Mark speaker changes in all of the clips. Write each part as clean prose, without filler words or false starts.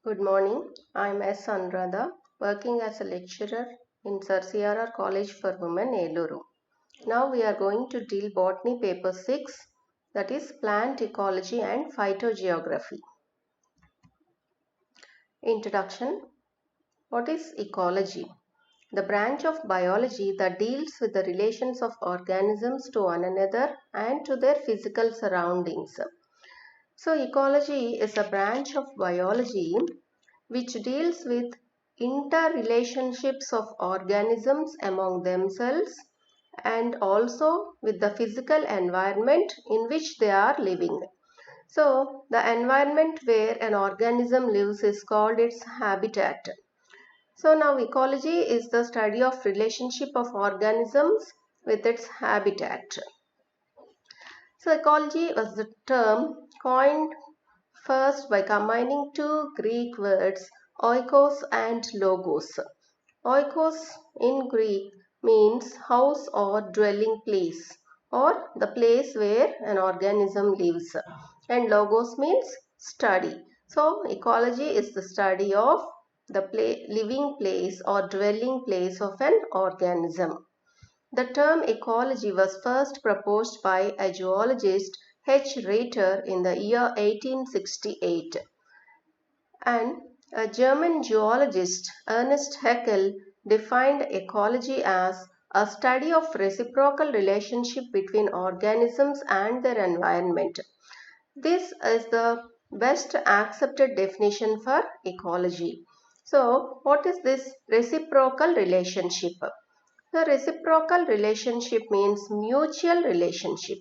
Speaker 1: Good morning. I'm S. Anuradha, working as a lecturer in Sir CRR College for Women, Eluru. Now we are going to deal botany paper 6, that is plant ecology and phytogeography. Introduction. What is ecology? The branch of biology that deals with the relations of organisms to one another and to their physical surroundings. So ecology is a branch of biology which deals with interrelationships of organisms among themselves and also with the physical environment in which they are living. So the environment where an organism lives is called its habitat. So now ecology is the study of relationship of organisms with its habitat. So ecology was the term coined first by combining two Greek words, oikos and logos. Oikos in Greek means house or dwelling place or the place where an organism lives, and logos means study. So ecology is the study of the living place or dwelling place of an organism. The term ecology was first proposed by a zoologist H. Rater in the year 1868, and a German zoologist Ernst Haeckel defined ecology as a study of reciprocal relationship between organisms and their environment. This is the best accepted definition for ecology. So, what is this reciprocal relationship? The reciprocal relationship means mutual relationship.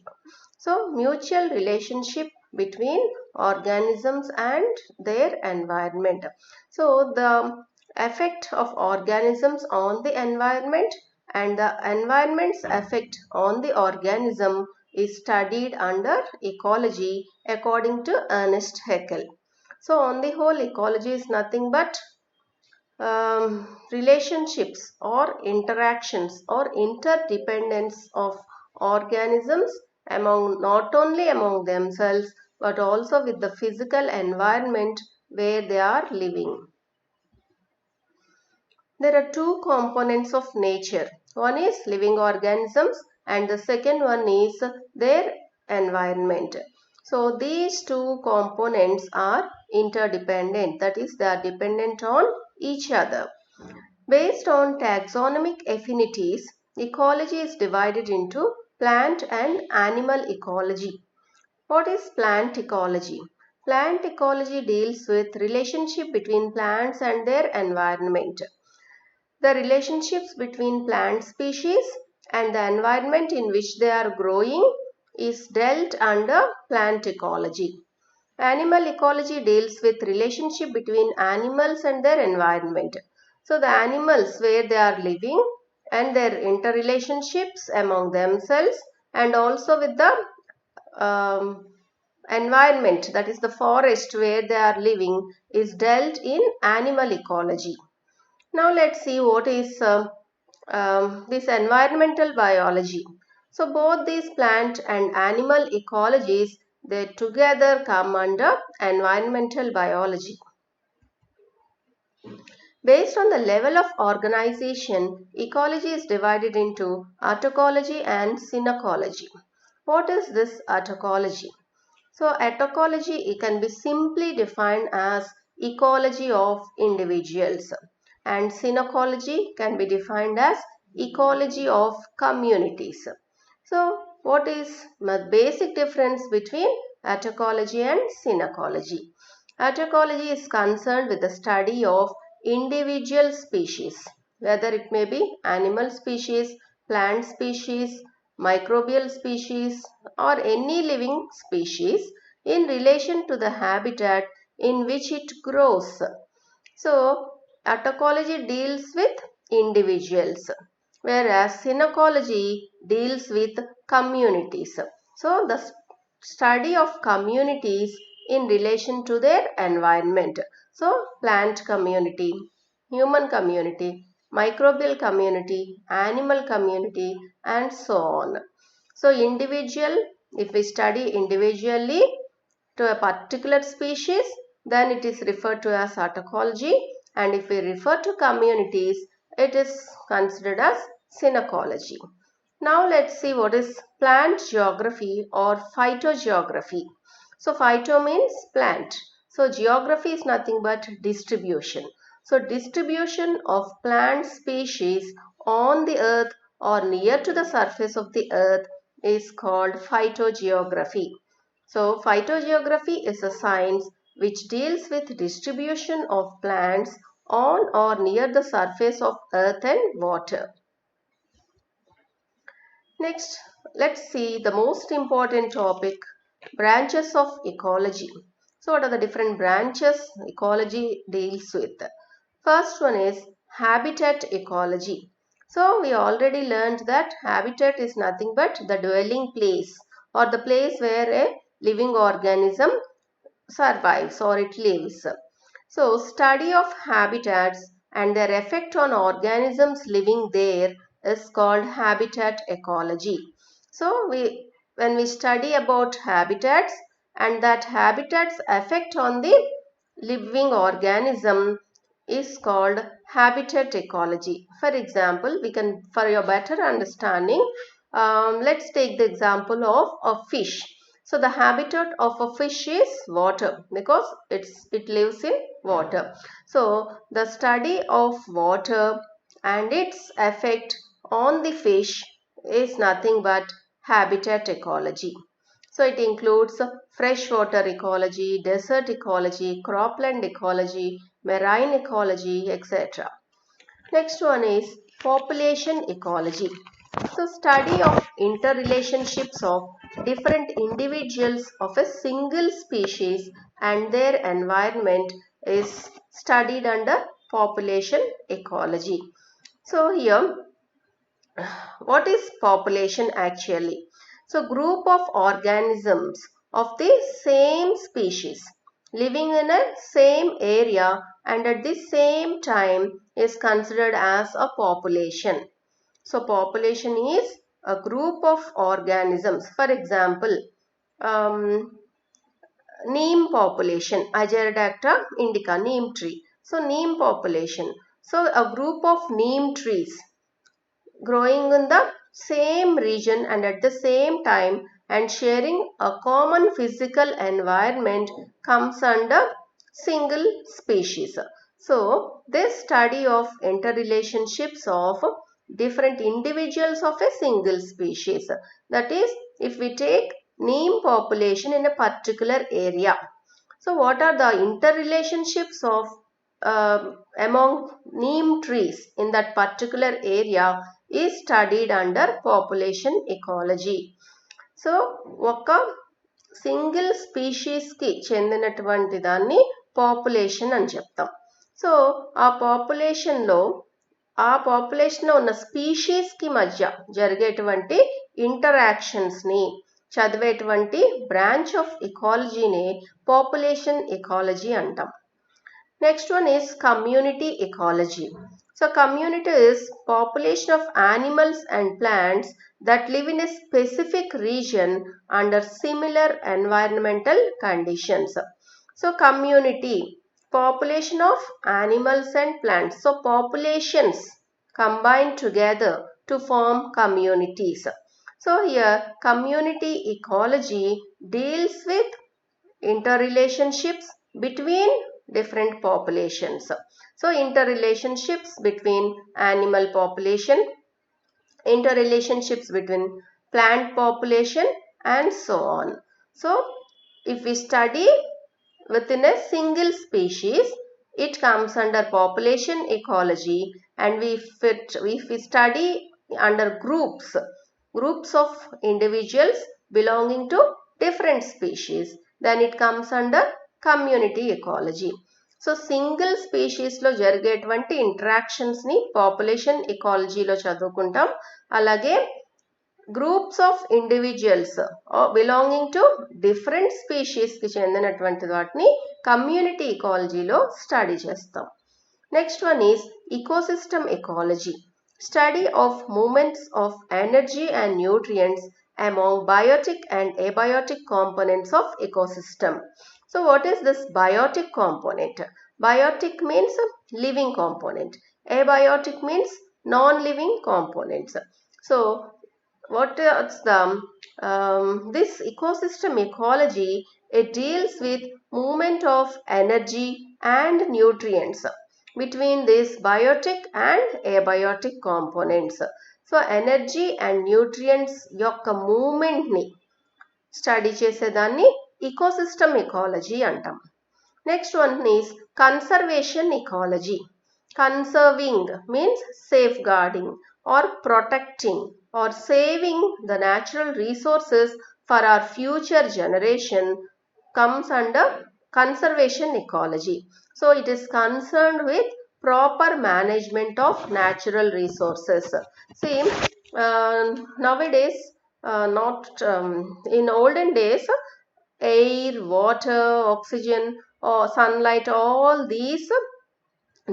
Speaker 1: So, mutual relationship between organisms and their environment. So, the effect of organisms on the environment and the environment's effect on the organism is studied under ecology according to Ernst Haeckel. So, on the whole, ecology is nothing but relationships or interactions or interdependence of organisms among not only among themselves but also with the physical environment where they are living. There are two components of nature. One is living organisms and the second one is their environment. So these two components are interdependent, that is they are dependent on each other. Based on taxonomic affinities, ecology is divided into plant and animal ecology. What is plant ecology? Plant ecology deals with relationship between plants and their environment. The relationships between plant species and the environment in which they are growing is dealt under plant ecology. Animal ecology deals with relationship between animals and their environment. So the animals where they are living and their interrelationships among themselves and also with the environment, that is the forest where they are living, is dealt in animal ecology. Now let's see what is this environmental biology. So both these plant and animal ecologies, they together come under environmental biology. Based on the level of organization, ecology is divided into autocology and synecology. What is this autocology? So autocology, it can be simply defined as ecology of individuals, and synecology can be defined as ecology of communities. So what is the basic difference between autocology and synecology? Autocology is concerned with the study of individual species, whether it may be animal species, plant species, microbial species or any living species in relation to the habitat in which it grows. So, autocology deals with individuals, whereas synecology deals with communities. So, the study of communities in relation to their environment. So, plant community, human community, microbial community, animal community and so on. So, individual, if we study individually to a particular species, then it is referred to as autoecology, and if we refer to communities, it is considered as synecology. Now let's see what is plant geography or phytogeography. So phyto means plant. So geography is nothing but distribution. So distribution of plant species on the earth or near to the surface of the earth is called phytogeography. So phytogeography is a science which deals with distribution of plants on or near the surface of earth and water. Next, let's see the most important topic, branches of ecology. So what are the different branches ecology deals with? First one is habitat ecology. So we already learned that habitat is nothing but the dwelling place or the place where a living organism survives or it lives. So study of habitats and their effect on organisms living there is called habitat ecology. So when we study about habitats and that habitats effect on the living organism is called habitat ecology. For example, we can, for your better understanding, let's take the example of a fish. So the habitat of a fish is water because it lives in water. So the study of water and its effect on the fish is nothing but habitat ecology. So it includes freshwater ecology, desert ecology, cropland ecology, marine ecology, etc. Next one is population ecology. So study of interrelationships of different individuals of a single species and their environment is studied under population ecology. So here, what is population actually? So group of organisms of the same species living in a same area and at the same time is considered as a population. So population is a group of organisms. For example, neem population, Agerodacta indica, neem tree. So neem population. So a group of neem trees growing in the same region and at the same time and sharing a common physical environment comes under single species. So this study of interrelationships of different individuals of a single species. That is, if we take neem population in a particular area. So what are the interrelationships of among neem trees in that particular area is studied under population ecology. So ఒక single స్పీషీస్కి చెందినటువంటి దాన్ని population అని చెప్తాం. So ఆ పాపులేషన్లో ఉన్న స్పీషీస్కి మధ్య జరిగేటువంటి ఇంటరాక్షన్స్ని చదివేటువంటి బ్రాంచ్ ఆఫ్ ఎకాలజీని పాపులేషన్ ఎకాలజీ అంటాం. Next one is community ecology. So community is population of animals and plants that live in a specific region under similar environmental conditions. So community, population of animals and plants. So populations combine together to form communities. So here community ecology deals with interrelationships between different populations. So interrelationships between animal population, interrelationships between plant population and so on. So if we study within a single species, it comes under population ecology, and if we study under groups of individuals belonging to different species, then it comes under community ecology. So single స్పీషీస్లో జరిగేటువంటి ఇంటరాక్షన్స్ని population ఎకాలజీలో చదువుకుంటాం. అలాగే groups of individuals belonging to different స్పీషీస్కి చెందినటువంటి వాటిని community ఎకాలజీలో స్టడీ చేస్తాం. Next one is ecosystem ecology, study of movements of energy and nutrients among biotic and abiotic components of ecosystem. So what is this biotic component? Biotic means living component. Abiotic means non-living components. So what is the this ecosystem ecology? It deals with movement of energy and nutrients between these biotic and abiotic components. So energy and nutrients యొక్క movement ని study చేసేదాన్ని ecosystem ecology అంటాం. Next one is conservation ecology. Conserving means safeguarding or protecting or saving the natural resources for our future generation comes under conservation ecology. So it is concerned with proper management of natural resources. See, nowadays, not in olden days, air, water, oxygen, or sunlight, all these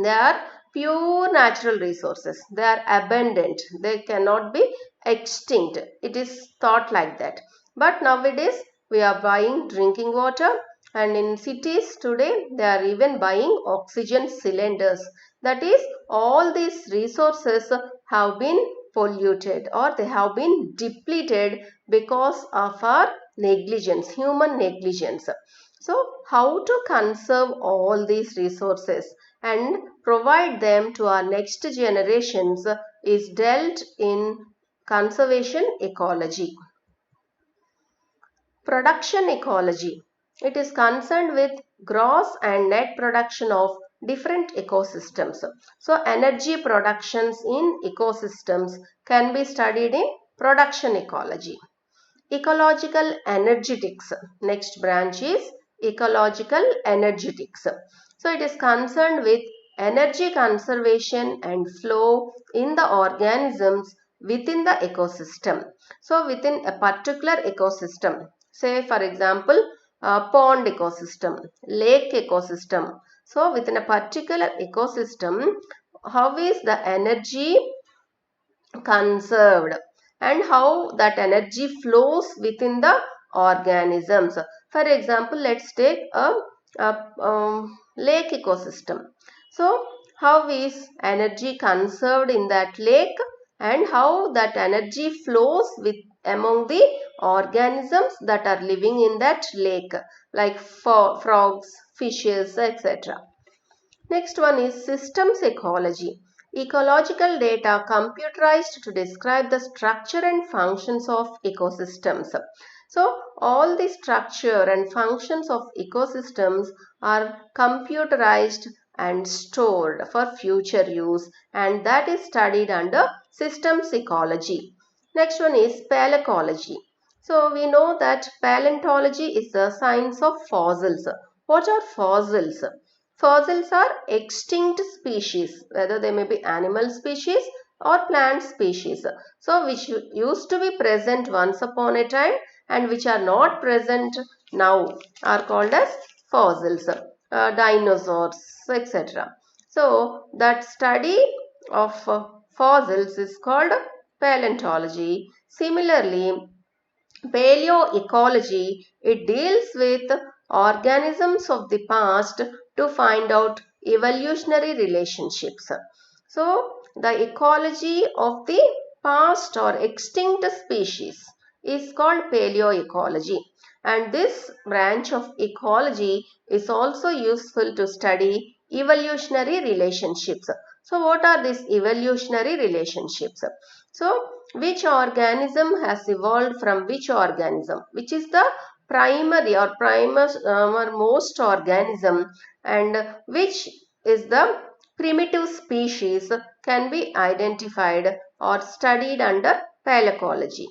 Speaker 1: they are pure natural resources. They are abundant. They cannot be extinct. It is thought like that. But nowadays we are buying drinking water, and in cities today they are even buying oxygen cylinders. That is, all these resources have been polluted or they have been depleted because of our negligence, human negligence. So how to conserve all these resources and provide them to our next generations is dealt in conservation ecology. Production ecology. It is concerned with gross and net production of different ecosystems. So energy productions in ecosystems can be studied in production ecology. Ecological energetics. Next branch is ecological energetics. So it is concerned with energy conservation and flow in the organisms within the ecosystem. So within a particular ecosystem, say for example pond ecosystem, lake ecosystem. So within a particular ecosystem, how is the energy conserved and how that energy flows within the organisms. For example, let's take a lake ecosystem. So how is energy conserved in that lake and how that energy flows with among the organisms that are living in that lake, like frogs, fishes, etc. Next one is systems ecology. Ecological data computerized to describe the structure and functions of ecosystems. So all the structure and functions of ecosystems are computerized and stored for future use, and that is studied under systems ecology. Next one is paleoecology. So we know that paleontology is the science of fossils. What are fossils? Fossils are extinct species, whether they may be animal species or plant species. So which used to be present once upon a time and which are not present now are called as fossils, dinosaurs, etc. So that study of fossils is called paleontology. Similarly, paleoecology, it deals with organisms of the past to find out evolutionary relationships. So the ecology of the past or extinct species is called paleoecology, and this branch of ecology is also useful to study evolutionary relationships. So what are these evolutionary relationships? So which organism has evolved from which organism, which is the primary or or most organism, and which is the primitive species can be identified or studied under paleoecology.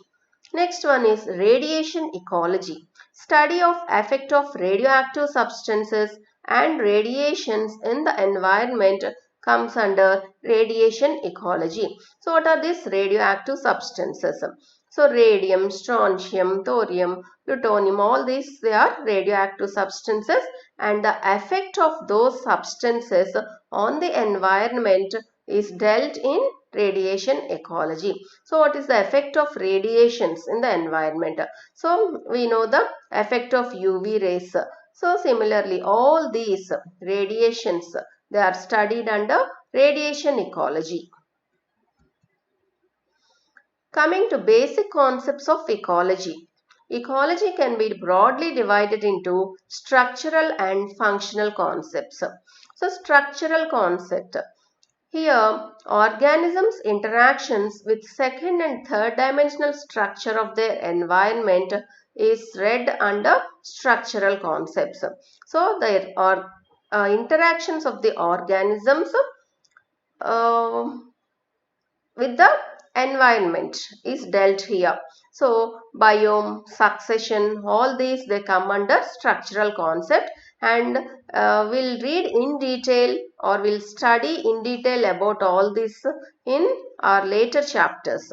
Speaker 1: Next one is radiation ecology. Study of effect of radioactive substances and radiations in the environment comes under radiation ecology. So what are these radioactive substances? So radium, strontium, thorium, plutonium, all these they are radioactive substances, and the effect of those substances on the environment is dealt in radiation ecology. So what is the effect of radiations in the environment? So we know the effect of UV rays. So similarly, all these radiations, they are studied under radiation ecology. Coming to basic concepts of ecology. Ecology can be broadly divided into structural and functional concepts. So structural concept. Here, organisms' interactions with second and third dimensional structure of their environment is read under structural concepts. So, there are interactions of the organisms uh, with the environment is dealt here. So, biome, succession, all these they come under structural concept, and we'll read in detail or we'll study in detail about all this in our later chapters.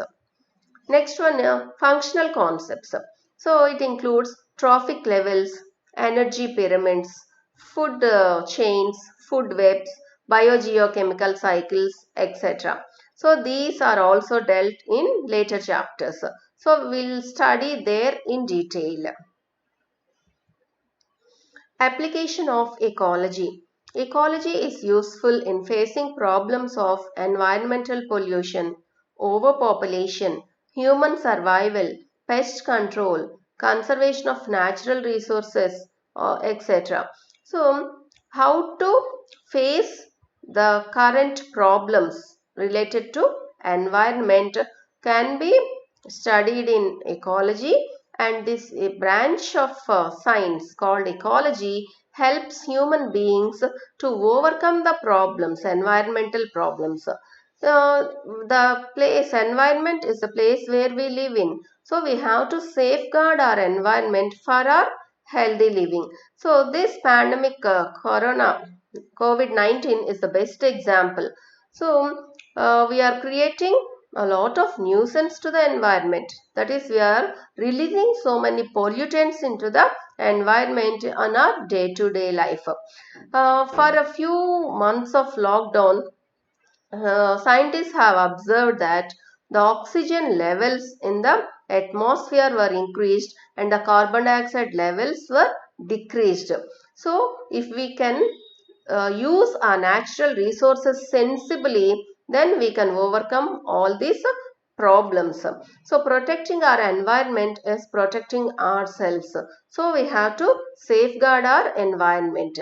Speaker 1: Next one, functional concepts. So, it includes trophic levels, energy pyramids, food chains, food webs, biogeochemical cycles, etc. So, these are also dealt in later chapters. So, we'll study there in detail. Application of ecology. Ecology is useful in facing problems of environmental pollution, overpopulation, human survival, pest control, conservation of natural resources, etc. So, how to face the current problems related to environment can be studied in ecology, and this branch of science called ecology helps human beings to overcome the problems, environmental problems. The place environment is the place where we live in. So we have to safeguard our environment for our healthy living. So this pandemic corona COVID-19 is the best example. So we are creating a lot of nuisance to the environment. That is, we are releasing so many pollutants into the environment on our day-to-day life. For a few months of lockdown, scientists have observed that the oxygen levels in the atmosphere were increased and the carbon dioxide levels were decreased. So, if we can use our natural resources sensibly, then we can overcome all these problems. So, protecting our environment is protecting ourselves. So, we have to safeguard our environment.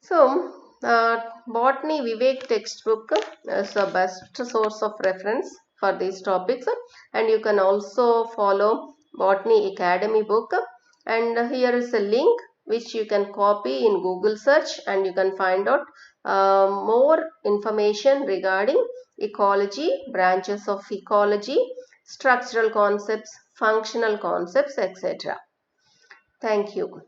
Speaker 1: So, Botany Vivek textbook is the best source of reference for these topics, and you can also follow Botany Academy book, and here is a link which you can copy in Google search, and you can find out more information regarding ecology, branches of ecology, structural concepts, functional concepts, etc. Thank you.